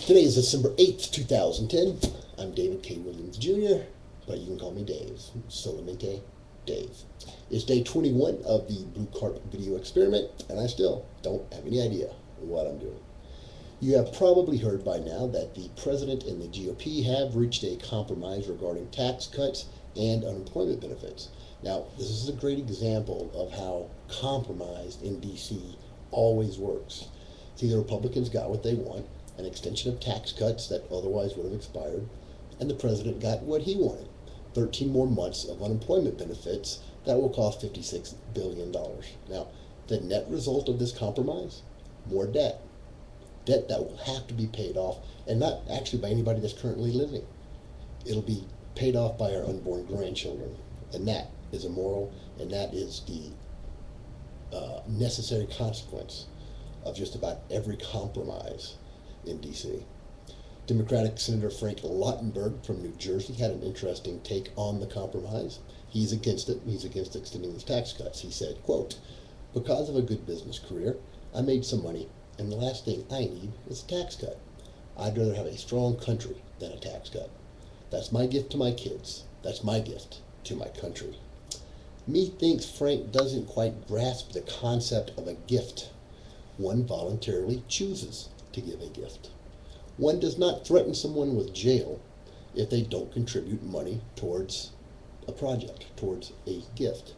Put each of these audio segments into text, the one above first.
Today is December 8th, 2010. I'm David K. Williams Jr., but you can call me Dave. Solamente Dave. It's day 21 of the BlueCarp video experiment, and I still don't have any idea what I'm doing. You have probably heard by now that the President and the GOP have reached a compromise regarding tax cuts and unemployment benefits. Now, this is a great example of how compromise in D.C. always works. See, the Republicans got what they want, an extension of tax cuts that otherwise would have expired, and the president got what he wanted, 13 more months of unemployment benefits that will cost $56 billion. Now, the net result of this compromise? More debt. Debt that will have to be paid off, and not actually by anybody that's currently living. It'll be paid off by our unborn grandchildren, and that is immoral, and that is the necessary consequence of just about every compromise in D.C. Democratic Senator Frank Lautenberg from New Jersey had an interesting take on the compromise. He's against it. He's against extending these tax cuts. He said, quote, "Because of a good business career, I made some money, and the last thing I need is a tax cut. I'd rather have a strong country than a tax cut. That's my gift to my kids. That's my gift to my country." Methinks Frank doesn't quite grasp the concept of a gift. One voluntarily chooses to give a gift. One does not threaten someone with jail if they don't contribute money towards a project, towards a gift.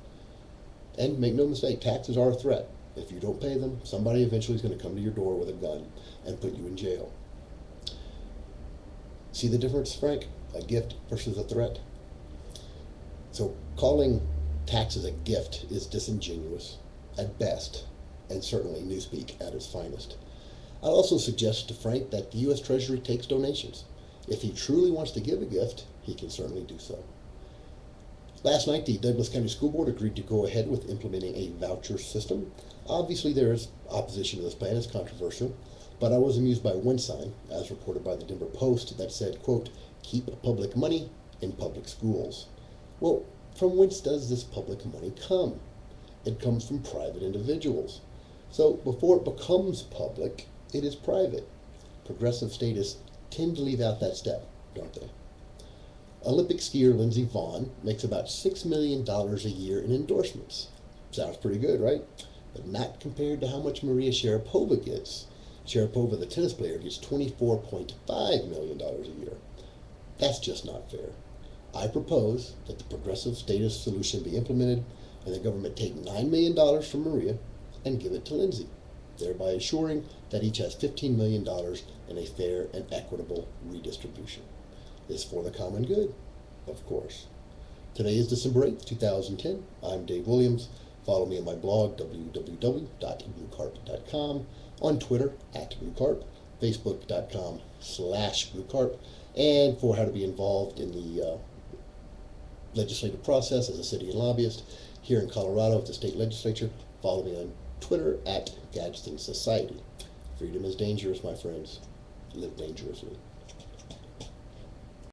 And make no mistake, taxes are a threat. If you don't pay them, somebody eventually is going to come to your door with a gun and put you in jail. See the difference, Frank? A gift versus a threat. So calling taxes a gift is disingenuous at best, and certainly newspeak at its finest. I'll also suggest to Frank that the U.S. Treasury takes donations. If he truly wants to give a gift, he can certainly do so. Last night, the Douglas County School Board agreed to go ahead with implementing a voucher system. Obviously, there is opposition to this plan. It's controversial, but I was amused by one sign, as reported by the Denver Post, that said, quote, "Keep public money in public schools." Well, from whence does this public money come? It comes from private individuals. So before it becomes public, it is private. Progressive statists tend to leave out that step, don't they? Olympic skier Lindsey Vonn makes about $6 million a year in endorsements. Sounds pretty good, right? But not compared to how much Maria Sharapova gets. Sharapova, the tennis player, gets $24.5 million a year. That's just not fair. I propose that the progressive statist solution be implemented and the government take $9 million from Maria and give it to Lindsey, thereby assuring that each has $15 million in a fair and equitable redistribution. This for the common good, of course. Today is December 8th, 2010. I'm Dave Williams. Follow me on my blog, www.bluecarp.com, on Twitter, @BlueCarp, Facebook.com/BlueCarp, and for how to be involved in the legislative process as a city and lobbyist here in Colorado at the state legislature, follow me on Twitter @Gadsden Society. Freedom is dangerous, my friends. Live dangerously.